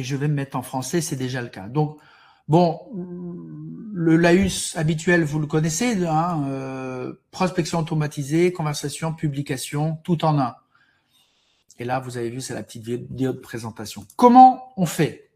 Et je vais me mettre en français, c'est déjà le cas. Donc, bon, le laïus habituel, vous le connaissez, hein, prospection automatisée, conversation, publication, tout en un. Et là, vous avez vu, c'est la petite vidéo de présentation. Comment on fait?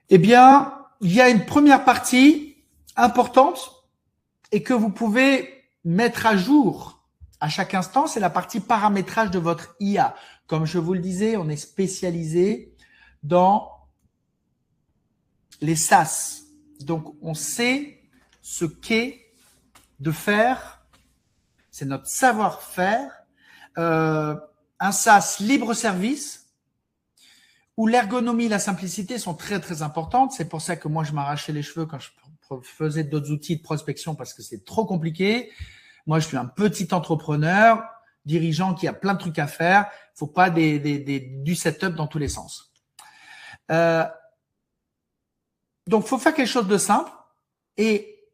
Eh bien, il y a une première partie importante et que vous pouvez mettre à jour à chaque instant, c'est la partie paramétrage de votre IA. Comme je vous le disais, on est spécialisé dans les SaaS. Donc, on sait ce qu'est de faire, c'est notre savoir-faire, un SaaS libre service où l'ergonomie et la simplicité sont très, très importantes. C'est pour ça que moi, je m'arrachais les cheveux quand je faisais d'autres outils de prospection parce que c'est trop compliqué. Moi, je suis un petit entrepreneur, dirigeant qui a plein de trucs à faire. Il ne faut pas du setup dans tous les sens. Donc, il faut faire quelque chose de simple. Et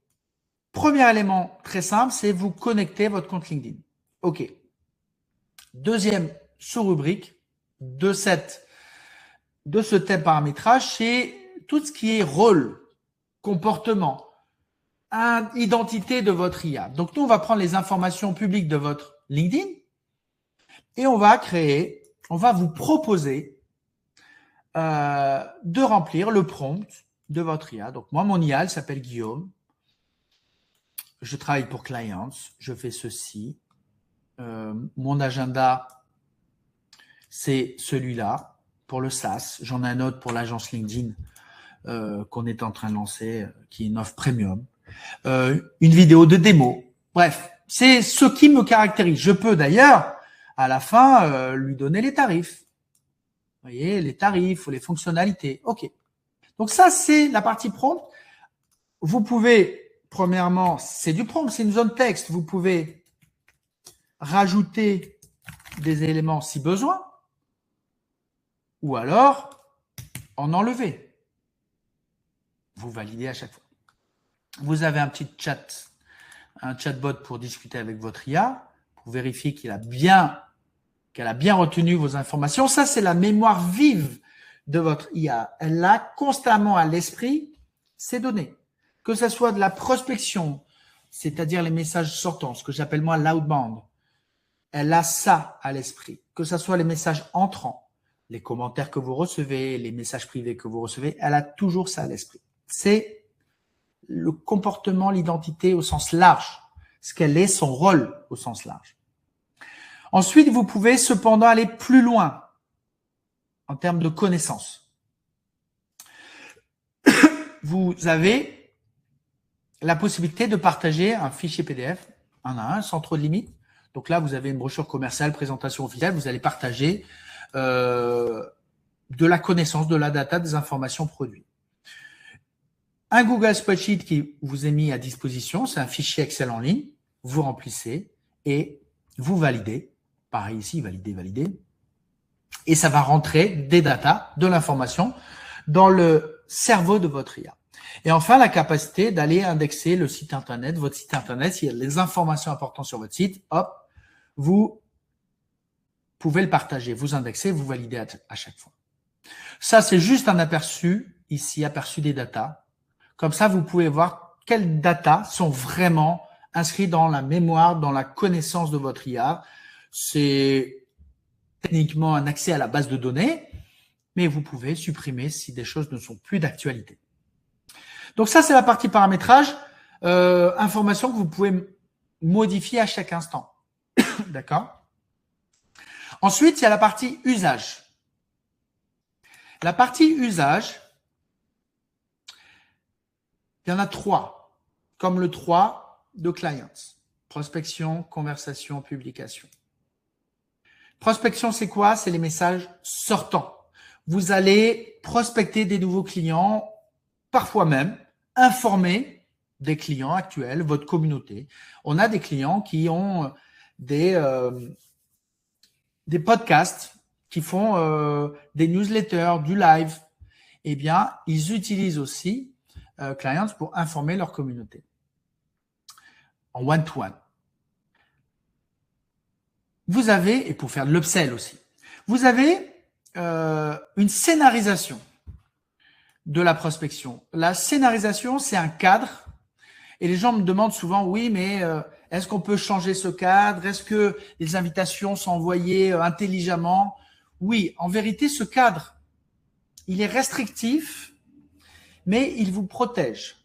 premier élément très simple, c'est vous connecter à votre compte LinkedIn. OK. Deuxième sous-rubrique de ce thème paramétrage, c'est tout ce qui est rôle, comportement, identité de votre IA. Donc, nous, on va prendre les informations publiques de votre LinkedIn et on va vous proposer de remplir le prompt de votre IA. Donc, moi, mon IA, elle s'appelle Guillaume. Je travaille pour Clients. Je fais ceci. Mon agenda, c'est celui-là pour le SaaS. J'en ai un autre pour l'agence LinkedIn qu'on est en train de lancer, qui est une offre premium. Une vidéo de démo. Bref, c'est ce qui me caractérise. Je peux d'ailleurs, à la fin, lui donner les tarifs. Vous voyez, les tarifs ou les fonctionnalités. OK. Donc ça, c'est la partie prompt. Vous pouvez, premièrement, c'est du prompt, c'est une zone texte. Vous pouvez rajouter des éléments si besoin ou alors en enlever. Vous validez à chaque fois. Vous avez un petit chat, un chatbot pour discuter avec votre IA, pour vérifier qu'elle a bien retenu vos informations. Ça, c'est la mémoire vive de votre IA. Elle a constamment à l'esprit ces données. Que ce soit de la prospection, c'est-à-dire les messages sortants, ce que j'appelle moi l'outbound. Elle a ça à l'esprit. Que ce soit les messages entrants, les commentaires que vous recevez, les messages privés que vous recevez, elle a toujours ça à l'esprit. C'est le comportement, l'identité au sens large, ce qu'elle est, son rôle au sens large. Ensuite, vous pouvez cependant aller plus loin en termes de connaissances. Vous avez la possibilité de partager un fichier PDF, un à un, sans trop de limites. Donc là, vous avez une brochure commerciale, présentation officielle, vous allez partager de la connaissance, de la data, des informations produites. Un Google Spreadsheet qui vous est mis à disposition, c'est un fichier Excel en ligne, vous remplissez et vous validez. Pareil ici, valider. Et ça va rentrer des datas, de l'information dans le cerveau de votre IA. Et enfin, la capacité d'aller indexer le site internet, votre site internet, s'il y a des informations importantes sur votre site, hop, vous pouvez le partager, vous indexer, vous validez à chaque fois. Ça, c'est juste un aperçu, ici, aperçu des datas. Comme ça, vous pouvez voir quelles datas sont vraiment inscrites dans la mémoire, dans la connaissance de votre IA. C'est techniquement un accès à la base de données, mais vous pouvez supprimer si des choses ne sont plus d'actualité. Donc ça, c'est la partie paramétrage, information que vous pouvez modifier à chaque instant. D'accord? Ensuite, il y a la partie usage. La partie usage, il y en a 3, comme le 3 de Clients. Prospection, conversation, publication. Prospection, c'est quoi? C'est les messages sortants. Vous allez prospecter des nouveaux clients, parfois même informer des clients actuels, votre communauté. On a des clients qui ont des podcasts, qui font des newsletters, du live. Eh bien, ils utilisent aussi Clients pour informer leur communauté en one-to-one. Vous avez, et pour faire de l'upsell aussi, vous avez une scénarisation de la prospection. La scénarisation, c'est un cadre. Et les gens me demandent souvent, oui, mais est-ce qu'on peut changer ce cadre? Est-ce que les invitations sont envoyées intelligemment? Oui, en vérité, ce cadre, il est restrictif, mais il vous protège.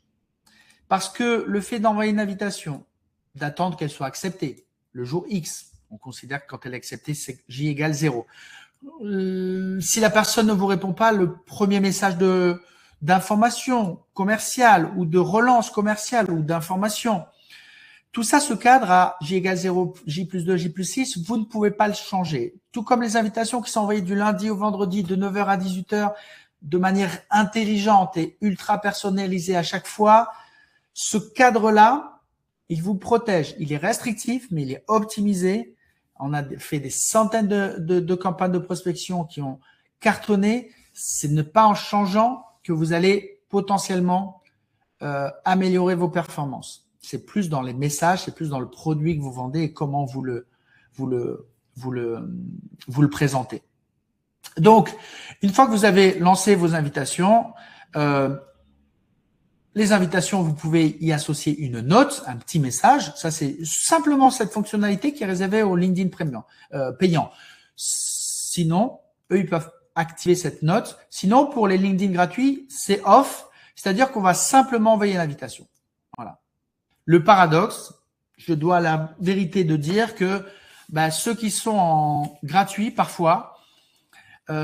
Parce que le fait d'envoyer une invitation, d'attendre qu'elle soit acceptée, le jour X, on considère que quand elle est acceptée, c'est J égale 0. Si la personne ne vous répond pas, le premier message d'information commerciale ou de relance commerciale ou d'information, tout ça se cadre à J égale 0, J plus 2, J plus 6, vous ne pouvez pas le changer. Tout comme les invitations qui sont envoyées du lundi au vendredi de 9h à 18h de manière intelligente et ultra personnalisée à chaque fois, ce cadre-là, il vous protège. Il est restrictif, mais il est optimisé. On a fait des centaines de campagnes de prospection qui ont cartonné. Ce n'est pas en changeant que vous allez potentiellement améliorer vos performances. C'est plus dans les messages, c'est plus dans le produit que vous vendez et comment vous le présentez. Donc, une fois que vous avez lancé vos invitations, les invitations, vous pouvez y associer une note, un petit message. Ça, c'est simplement cette fonctionnalité qui est réservée au LinkedIn Premium, payant. Sinon, eux, ils peuvent activer cette note. Sinon, pour les LinkedIn gratuits, c'est off, c'est-à-dire qu'on va simplement envoyer l'invitation. Voilà. Le paradoxe, je dois à la vérité de dire que ceux qui sont en gratuit, parfois,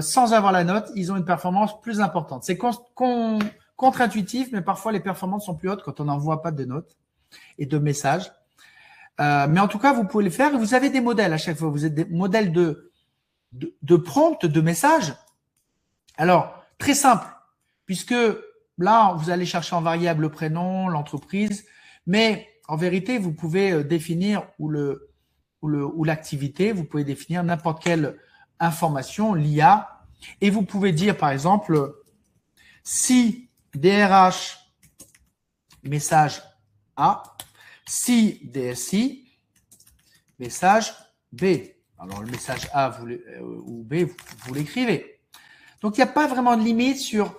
sans avoir la note, ils ont une performance plus importante. C'est contre-intuitif, mais parfois les performances sont plus hautes quand on n'envoie pas de notes et de messages. Mais en tout cas, vous pouvez le faire. Et vous avez des modèles à chaque fois. Vous avez des modèles de prompt, de messages. Alors, très simple, puisque là, vous allez chercher en variable le prénom, l'entreprise, mais en vérité, vous pouvez définir ou l'activité, vous pouvez définir n'importe quelle information, l'IA, et vous pouvez dire, par exemple, si DRH, message A, si DSI, message B. Alors, le message A ou B, vous l'écrivez. Donc, il n'y a pas vraiment de limite sur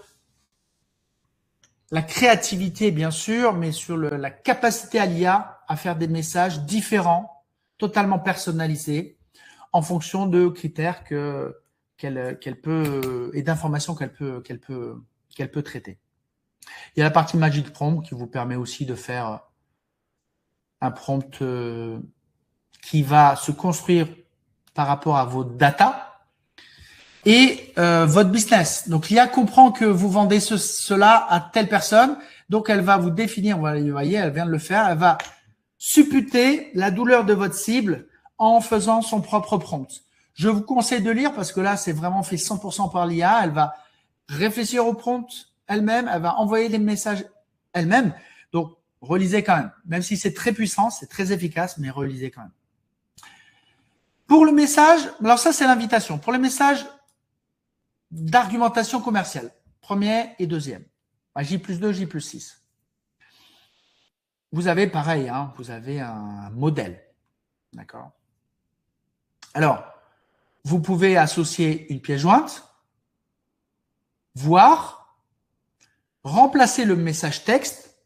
la créativité, bien sûr, mais sur la capacité à l'IA à faire des messages différents, totalement personnalisés, en fonction de critères qu'elle peut et d'informations qu'elle peut traiter. Il y a la partie Magic Prompt qui vous permet aussi de faire un prompt qui va se construire par rapport à vos data et votre business. Donc, l'IA comprend que vous vendez cela à telle personne. Donc, elle va vous définir, vous voyez, elle vient de le faire, elle va supputer la douleur de votre cible en faisant son propre prompt. Je vous conseille de lire parce que là, c'est vraiment fait 100% par l'IA. Elle va réfléchir au prompt elle-même, elle va envoyer des messages elle-même. Donc, relisez quand même. Même si c'est très puissant, c'est très efficace, mais relisez quand même. Pour le message, alors ça, c'est l'invitation. Pour les messages d'argumentation commerciale, premier et deuxième, J plus 2, J plus 6. Vous avez pareil, hein, vous avez un modèle. D'accord? Alors, vous pouvez associer une pièce jointe, voire remplacer le message texte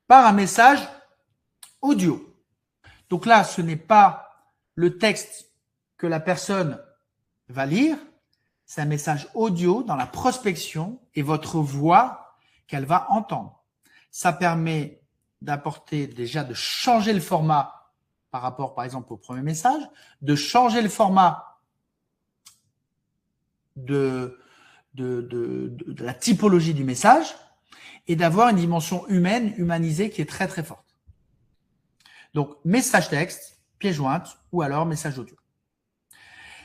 par un message audio. Donc là, ce n'est pas le texte que la personne va lire, c'est un message audio dans la prospection et votre voix qu'elle va entendre. Ça permet d'apporter déjà, de changer le format par rapport, par exemple, au premier message, de changer le format de la typologie du message et d'avoir une dimension humaine, humanisée qui est très, très forte. Donc, message texte, pièce jointe ou alors message audio.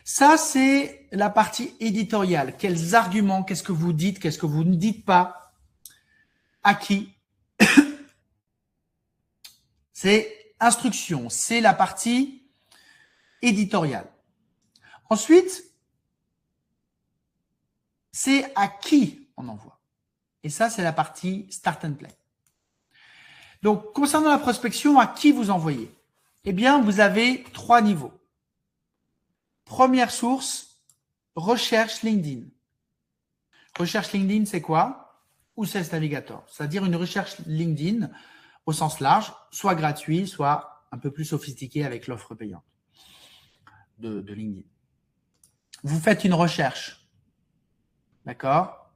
Ça, c'est la partie éditoriale. Quels arguments, qu'est-ce que vous dites, qu'est-ce que vous ne dites pas, à qui. C'est instruction, c'est la partie éditoriale. Ensuite, c'est à qui on envoie. Et ça, c'est la partie start and play. Donc, concernant la prospection, à qui vous envoyez? Eh bien, vous avez 3 niveaux. Première source, recherche LinkedIn. Recherche LinkedIn, c'est quoi? Ou Sales Navigator. C'est-à-dire une recherche LinkedIn au sens large, soit gratuit, soit un peu plus sophistiqué avec l'offre payante de LinkedIn. Vous faites une recherche, d'accord,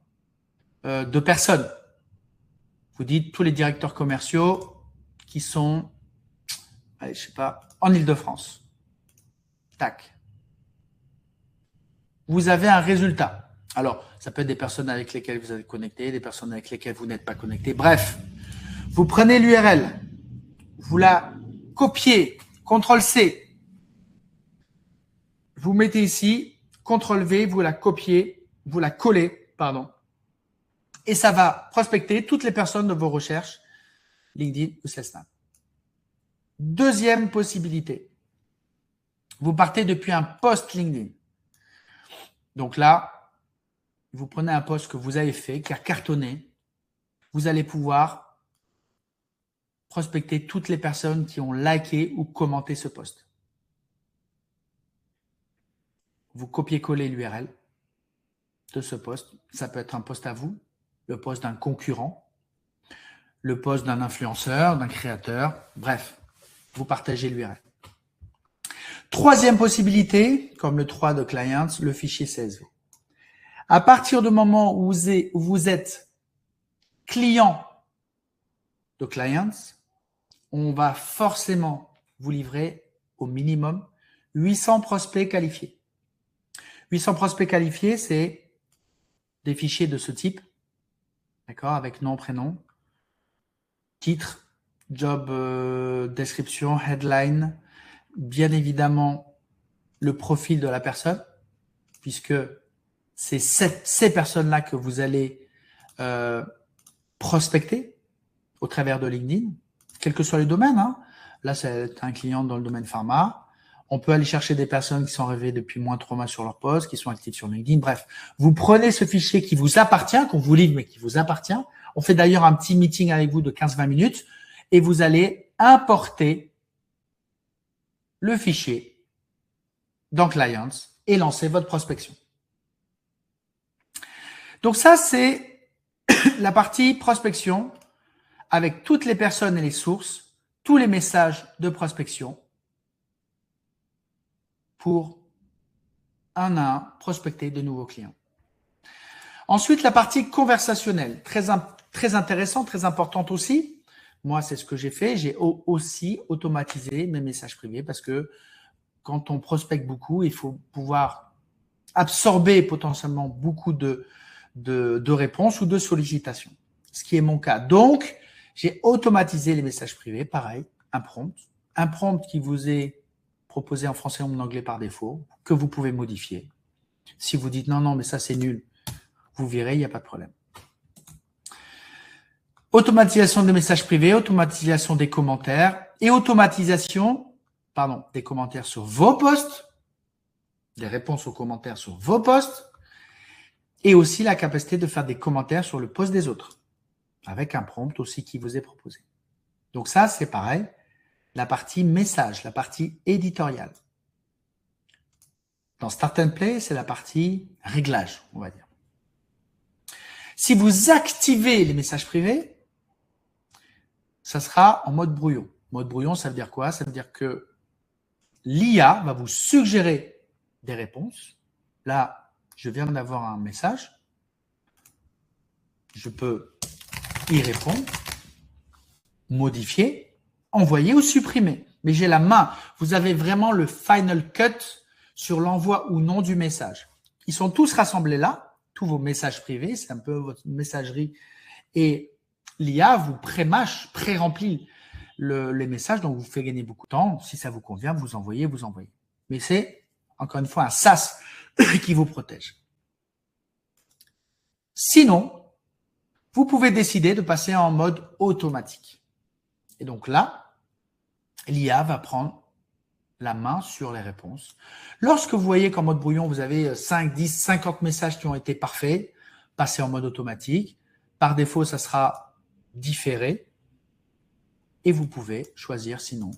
de personnes. Vous dites tous les directeurs commerciaux qui sont, allez, je sais pas, en Île-de-France. Tac. Vous avez un résultat. Alors, ça peut être des personnes avec lesquelles vous êtes connecté, des personnes avec lesquelles vous n'êtes pas connecté. Bref, vous prenez l'URL, vous la copiez, CTRL-C, vous mettez ici, CTRL-V, vous la copiez, vous la collez, pardon, et ça va prospecter toutes les personnes de vos recherches, LinkedIn ou SalesNav. Deuxième possibilité, vous partez depuis un post LinkedIn. Donc là, vous prenez un post que vous avez fait, qui a cartonné, vous allez pouvoir prospecter toutes les personnes qui ont liké ou commenté ce post. Vous copiez-collez l'URL de ce post. Ça peut être un post à vous, le post d'un concurrent, le post d'un influenceur, d'un créateur. Bref, vous partagez l'URL. Troisième possibilité, comme le 3 de Clients, le fichier CSV. À partir du moment où vous êtes client de Clients, on va forcément vous livrer au minimum 800 prospects qualifiés. 800 prospects qualifiés, c'est des fichiers de ce type, d'accord, avec nom, prénom, titre, job description, headline, bien évidemment le profil de la personne, puisque c'est ces personnes-là que vous allez prospecter au travers de LinkedIn, quel que soit le domaine. Hein. Là, c'est un client dans le domaine pharma. On peut aller chercher des personnes qui sont arrivées depuis moins de 3 mois sur leur poste, qui sont actives sur LinkedIn. Bref, vous prenez ce fichier qui vous appartient, qu'on vous livre, mais qui vous appartient. On fait d'ailleurs un petit meeting avec vous de 15-20 minutes et vous allez importer le fichier dans Clients et lancer votre prospection. Donc ça, c'est la partie prospection avec toutes les personnes et les sources, tous les messages de prospection pour un à un prospecter de nouveaux clients. Ensuite, la partie conversationnelle, très intéressante, très importante aussi. Moi, c'est ce que j'ai fait. J'ai aussi automatisé mes messages privés parce que quand on prospecte beaucoup, il faut pouvoir absorber potentiellement beaucoup de réponses ou de sollicitations, ce qui est mon cas. Donc, j'ai automatisé les messages privés, pareil, un prompt qui vous est proposé en français ou en anglais par défaut, que vous pouvez modifier. Si vous dites non, mais ça c'est nul, vous verrez, il n'y a pas de problème. Automatisation des messages privés, automatisation des commentaires et automatisation, des commentaires sur vos posts, des réponses aux commentaires sur vos posts et aussi la capacité de faire des commentaires sur le post des autres avec un prompt aussi qui vous est proposé. Donc ça, c'est pareil, la partie message, la partie éditoriale. Dans Start and Play, c'est la partie réglage, on va dire. Si vous activez les messages privés, ça sera en mode brouillon. Mode brouillon, ça veut dire quoi? Ça veut dire que l'IA va vous suggérer des réponses. Là, je viens d'avoir un message. Je peux y répondre, modifier, envoyer ou supprimer. Mais j'ai la main. Vous avez vraiment le final cut sur l'envoi ou non du message. Ils sont tous rassemblés là, tous vos messages privés, c'est un peu votre messagerie. Et l'IA vous pré-mâche, pré-remplit les messages, donc vous fait gagner beaucoup de temps. Si ça vous convient, vous envoyez. Mais c'est, encore une fois, un SaaS qui vous protège. Sinon, vous pouvez décider de passer en mode automatique. Et donc là, l'IA va prendre la main sur les réponses. Lorsque vous voyez qu'en mode brouillon, vous avez 5, 10, 50 messages qui ont été parfaits, passez en mode automatique. Par défaut, ça sera différé. Et vous pouvez choisir sinon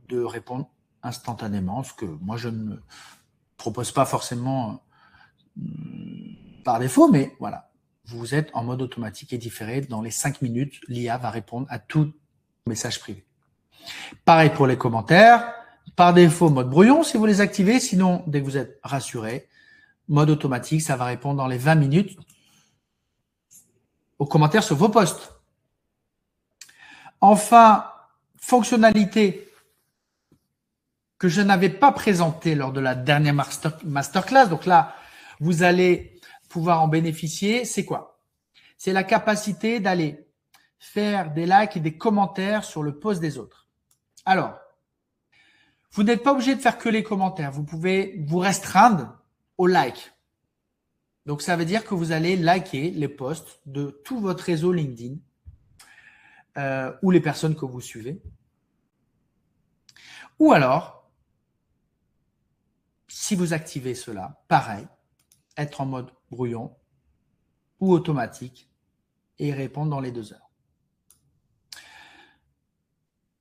de répondre instantanément, ce que moi je propose pas forcément par défaut, mais voilà. Vous êtes en mode automatique et différé. Dans les 5 minutes, l'IA va répondre à tout message privé. Pareil pour les commentaires. Par défaut, mode brouillon si vous les activez. Sinon, dès que vous êtes rassuré, mode automatique, ça va répondre dans les 20 minutes aux commentaires sur vos posts. Enfin, fonctionnalité que je n'avais pas présentée lors de la dernière masterclass. Donc là, vous allez pouvoir en bénéficier. C'est quoi? C'est la capacité d'aller faire des likes et des commentaires sur le post des autres. Alors, vous n'êtes pas obligé de faire que les commentaires. Vous pouvez vous restreindre aux likes. Donc, ça veut dire que vous allez liker les posts de tout votre réseau LinkedIn ou les personnes que vous suivez. Ou alors, si vous activez cela, pareil, être en mode brouillon ou automatique et répondre dans les 2 heures.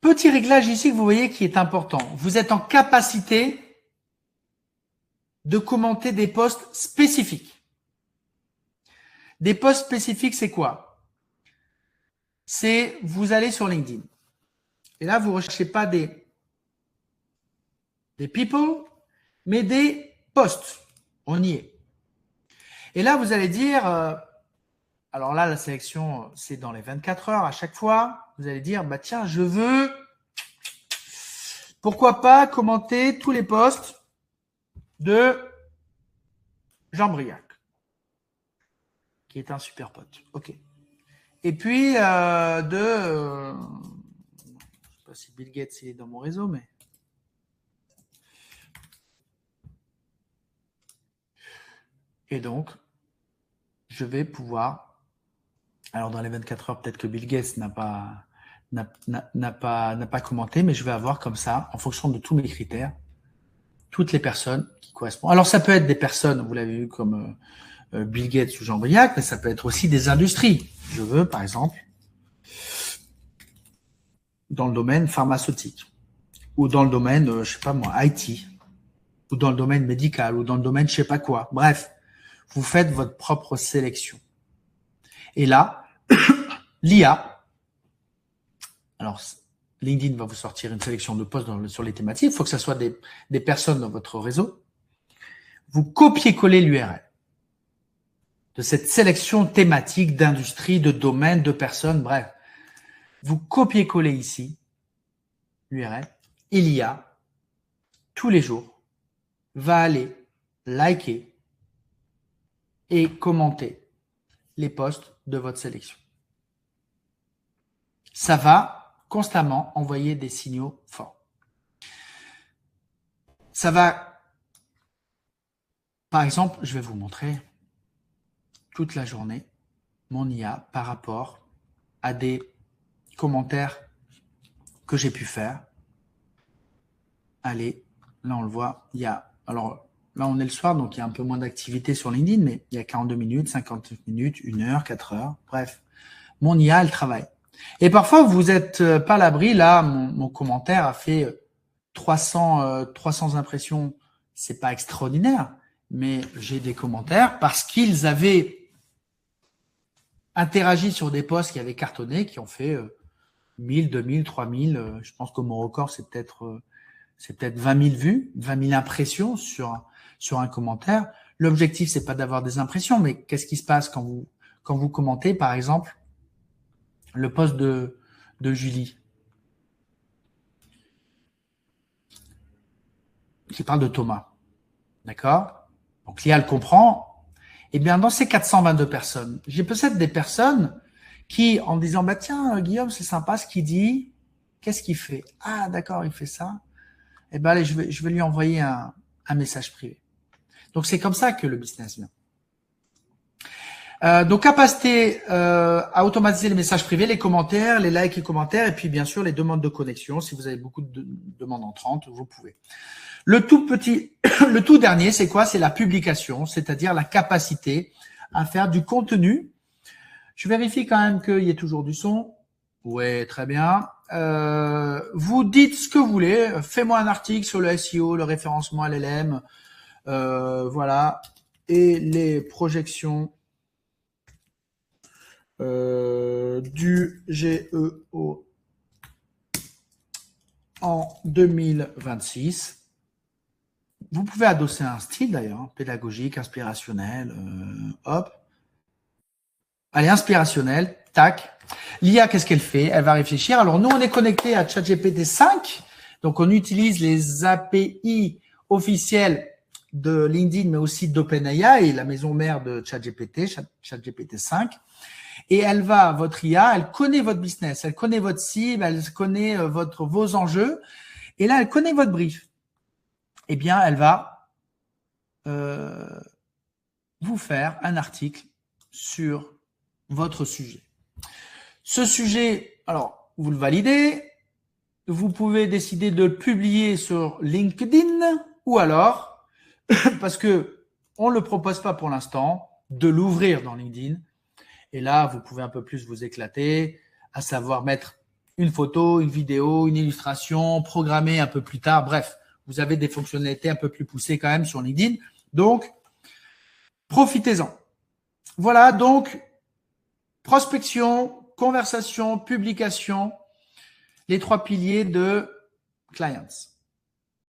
Petit réglage ici que vous voyez qui est important. Vous êtes en capacité de commenter des posts spécifiques. Des posts spécifiques, c'est quoi? C'est vous allez sur LinkedIn. Et là, vous ne recherchez pas des people, mais des posts. On y est. Et là, vous allez dire, alors là, la sélection, c'est dans les 24 heures à chaque fois. Vous allez dire, bah tiens, je veux, pourquoi pas commenter tous les posts de Jean Briac, qui est un super pote. OK. Et puis, je ne sais pas si Bill Gates est dans mon réseau, mais... Et donc, je vais pouvoir... Alors, dans les 24 heures, peut-être que Bill Gates n'a pas commenté, mais je vais avoir comme ça, en fonction de tous mes critères, toutes les personnes qui correspondent. Alors, ça peut être des personnes, vous l'avez vu, comme Bill Gates ou Jean Briac, mais ça peut être aussi des industries. Je veux, par exemple, dans le domaine pharmaceutique, ou dans le domaine, je sais pas moi, IT, ou dans le domaine médical, ou dans le domaine je sais pas quoi. Bref, vous faites votre propre sélection. Et là, l'IA, alors LinkedIn va vous sortir une sélection de posts sur les thématiques, il faut que ce soit des personnes dans votre réseau. Vous copiez-collez l'URL de cette sélection thématique, d'industrie, de domaine, de personnes, bref. Vous copiez-collez ici l'URL et l'IA, tous les jours, va aller liker et commenter les posts de votre sélection. Ça va constamment envoyer des signaux forts. Ça va, par exemple, je vais vous montrer toute la journée mon IA par rapport à des commentaires que j'ai pu faire. Allez, là on le voit, il y a, alors là on est le soir, donc il y a un peu moins d'activité sur LinkedIn, mais il y a 42 minutes, 50 minutes, 1 heure, 4 heures, bref. Mon IA, elle travaille. Et parfois, vous n'êtes pas à l'abri. Là, mon commentaire a fait 300 impressions. C'est pas extraordinaire, mais j'ai des commentaires parce qu'ils avaient interagi sur des posts qui avaient cartonné, qui ont fait 1000, 2000, 3000. Je pense que mon record, c'est peut-être 20 000 vues, 20 000 impressions sur un commentaire. L'objectif, c'est pas d'avoir des impressions, mais qu'est-ce qui se passe quand vous commentez, par exemple, le post de Julie, qui parle de Thomas. D'accord? Donc, l'IA le comprend. Eh bien, dans ces 422 personnes, j'ai peut-être des personnes qui, en disant, bah, tiens, Guillaume, c'est sympa ce qu'il dit. Qu'est-ce qu'il fait? Ah, d'accord, il fait ça. Eh ben, allez, je vais lui envoyer un message privé. Donc, c'est comme ça que le business vient. Donc, capacité à automatiser les messages privés, les commentaires, les likes et commentaires, et puis bien sûr les demandes de connexion. Si vous avez beaucoup de demandes entrantes, vous pouvez. Le tout dernier, c'est quoi? C'est la publication, c'est-à-dire la capacité à faire du contenu. Je vérifie quand même qu'il y ait toujours du son. Ouais, très bien. Vous dites ce que vous voulez. Fais-moi un article sur le SEO, le référencement LLM. Voilà. Et les projections du GEO en 2026. Vous pouvez adosser un style d'ailleurs, hein, pédagogique, inspirationnel. Hop. Allez, inspirationnel. Tac. L'IA, qu'est-ce qu'elle fait? Elle va réfléchir. Alors, nous, on est connecté à ChatGPT 5. Donc, on utilise les API officielles de LinkedIn, mais aussi d'OpenAI, la maison mère de ChatGPT, ChatGPT 5. Et elle va, votre IA, elle connaît votre business, elle connaît votre cible, elle connaît vos enjeux. Et là, elle connaît votre brief. Eh bien, elle va vous faire un article sur votre sujet. Ce sujet, alors, vous le validez, vous pouvez décider de le publier sur LinkedIn ou alors, parce que on ne le propose pas pour l'instant, de l'ouvrir dans LinkedIn. Et là, vous pouvez un peu plus vous éclater, à savoir mettre une photo, une vidéo, une illustration, programmer un peu plus tard. Bref, vous avez des fonctionnalités un peu plus poussées quand même sur LinkedIn. Donc, profitez-en. Voilà, donc, prospection, conversation, publication, les 3 piliers de Clients.